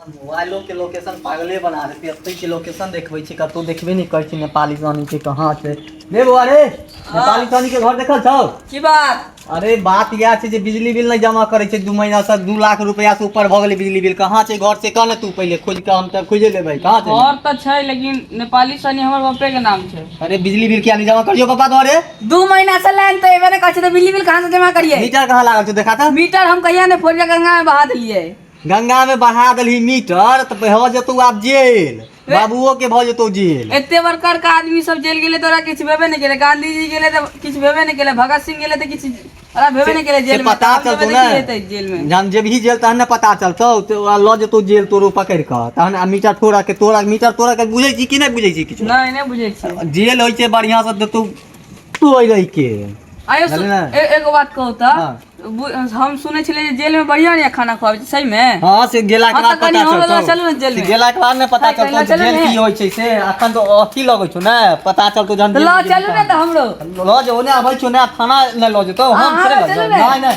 मोबाइलो के लोकेशन पागले बना देती है। के लोकेशन देखबै छी कतौ देखबे नहीं करै छी नेपाली रानी के कहाँ छै रे बउआ रे। नेपाली रानी के घर देखल छौ की बात? अरे बात यह छै जे बिजली बिल नहीं जमा करे छै 2 महीना से 2 लाख रुपया से ऊपर भ गेलै बिजली बिल। कहाँ छै घर से कह ने तू पहले खोज के हम त खोजे लेबै कहाँ छै घर त छै लेकिन नेपाली सनी हमर बापे के नाम छै। अरे बिजली बिल क्या नहीं जमा करियो पापा घरे 2 महीना से लाइन तो एबे करे छै तो बिजली बिल कहां से जमा करिए? मीटर कहाँ लागल छै देखा था। मीटर हम कहिया ने फोड़िया गंगा में बहा दिलिए। गंगा में बहा दलही मीटर तो हो जतौ आब जेल बाबुओ के भ जतौ जेल। एते बड़कर का आदमी सब जेल गेले तोरा किछ भेबे नहीं केले। गांधी जी गेले त किछ भेबे नहीं केले। भगत सिंह गेले त किछ अरे भेबे नहीं केले जेल में। पता चलतो ना जेल में जान जब ही जेल तहन पता चलतो तो ल जतौ जेल तोरो पकड़ के तहन मीटर तोरा मीटर तोरा के बुझै छी कि नहीं बुझै छी किछ? नहीं नहीं बुझै छी। जेल होय छै बढ़िया से देतौ तू रह के। आयो एगो बात कहू त हम सुने छले जेल में बढ़िया नहीं खाना खुआबे छै सही में? हां से गेला के बाद पता चलतो। चलू न जेल में गेला के बाद ने पता चलतो जेल की होय छै से अखन तो अथी लगै छौ ना पता चलतो जन ल चलू ना त हमरो ल जो ने आबै छौ ना थाना न ल जतो हम चले नहीं नहीं